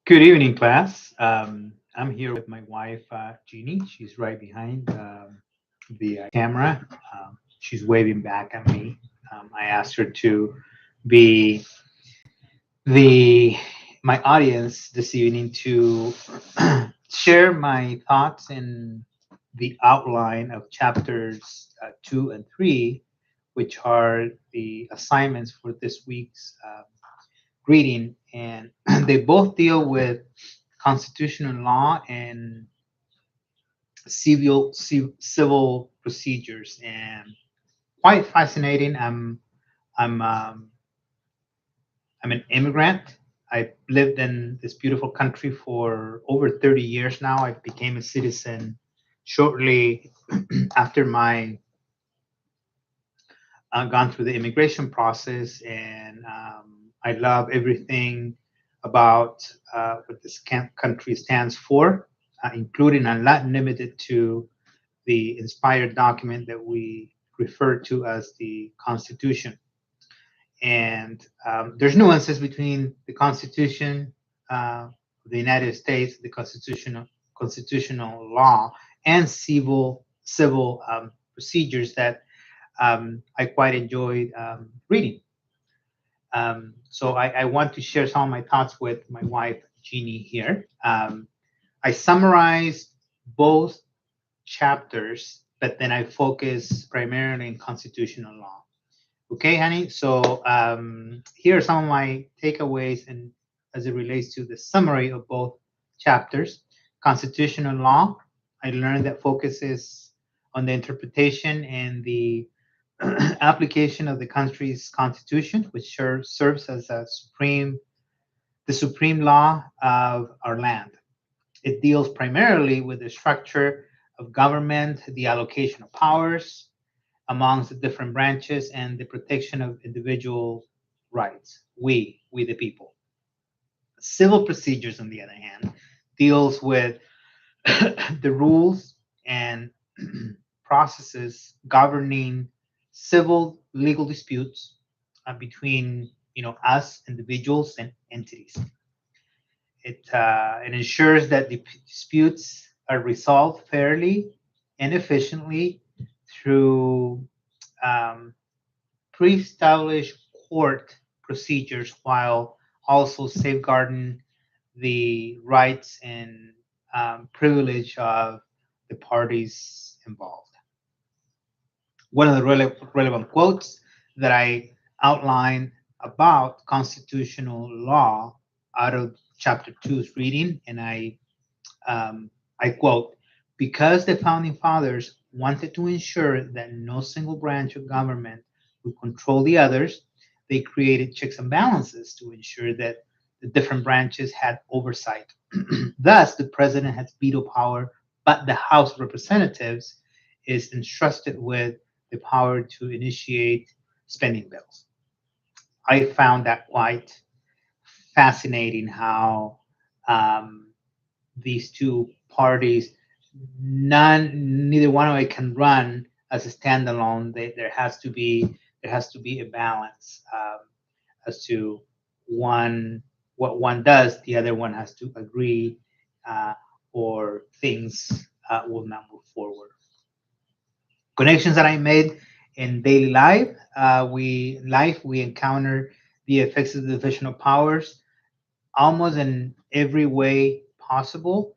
Good evening, class. I'm here with my wife, Jeannie. She's right behind the camera. She's waving back at me. I asked her to be the my audience this evening to share my thoughts in the outline of chapters 2 and 3, which are the assignments for this week's reading, and they both deal with constitutional law and civil procedures, and quite fascinating. I'm I'm an immigrant. I lived in this beautiful country for over 30 years now. I became a citizen shortly after my gone through the immigration process, and I love everything about what this country stands for, including and not limited to the inspired document that we refer to as the Constitution. And there's nuances between the Constitution of the United States, the constitutional law, and civil procedures that I quite enjoyed reading. So I want to share some of my thoughts with my wife, Jeannie, here. I summarized both chapters, but then I focus primarily in constitutional law. Okay, honey. So here are some of my takeaways, and as it relates to the summary of both chapters. Constitutional law, I learned that focuses on the interpretation and the application of the country's constitution, which serves as the supreme law of our land. It deals primarily with the structure of government, the allocation of powers amongst the different branches, and the protection of individual rights. We the people. Civil procedures, on the other hand, deals with the rules and processes governing civil legal disputes between us individuals and entities. It ensures that the disputes are resolved fairly and efficiently through um, pre-established court procedures, while also safeguarding the rights and privilege of the parties involved. One of the relevant quotes that I outlined about constitutional law out of chapter two's reading, and I quote, because the founding fathers wanted to ensure that no single branch of government would control the others, they created checks and balances to ensure that the different branches had oversight. Thus, the president has veto power, but the House of Representatives is entrusted with the power to initiate spending bills. I found that quite fascinating how um, these two parties, neither one of it can run as a standalone. There has to be a balance as to one what one does, the other one has to agree, uh, or things will not move forward. Connections that I made in daily life, we encounter the effects of the division of powers almost in every way possible.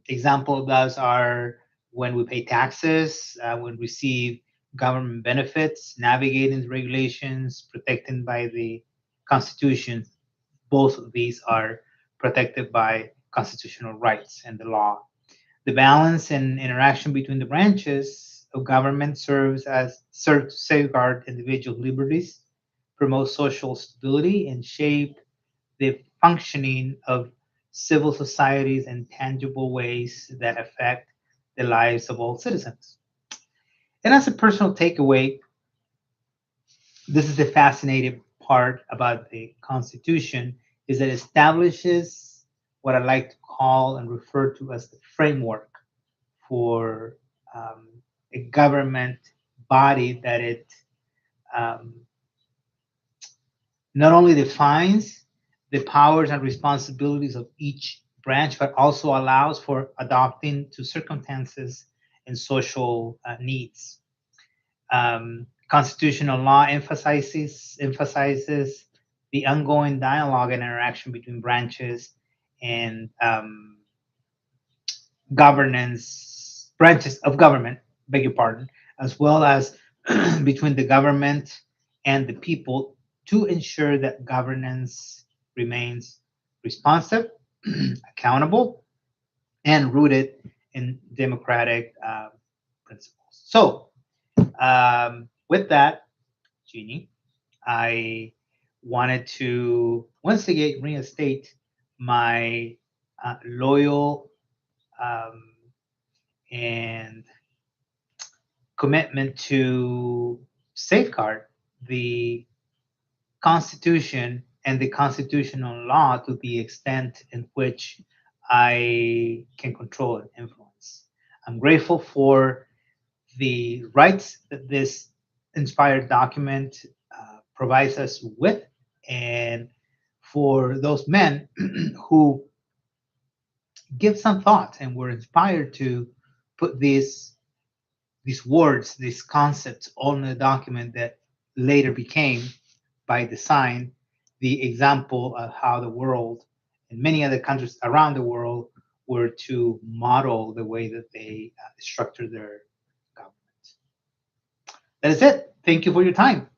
Example of those are when we pay taxes, when we receive government benefits, navigating the regulations protected by the Constitution. Both of these are protected by constitutional rights and the law. The balance and interaction between the branches of government serve to safeguard individual liberties, promote social stability, and shape the functioning of civil societies in tangible ways that affect the lives of all citizens. And as a personal takeaway, this is the fascinating part about the Constitution is that it establishes what I like to call and refer to as the framework for um, a government body that it um, not only defines the powers and responsibilities of each branch, but also allows for adapting to circumstances and social needs. Constitutional law emphasizes the ongoing dialogue and interaction between branches and governance branches of government, beg your pardon, as well as between the government and the people to ensure that governance remains responsive, accountable, and rooted in democratic principles. So, with that, Jeannie, I wanted to once again reinstate my loyal um, and commitment to safeguard the Constitution and the constitutional law to the extent in which I can control and influence. I'm grateful for the rights that this inspired document provides us with, and for those men who give some thought and were inspired to put these words, these concepts on a document that later became, by design, the example of how the world and many other countries around the world were to model the way that they structure their government. That is it. Thank you for your time.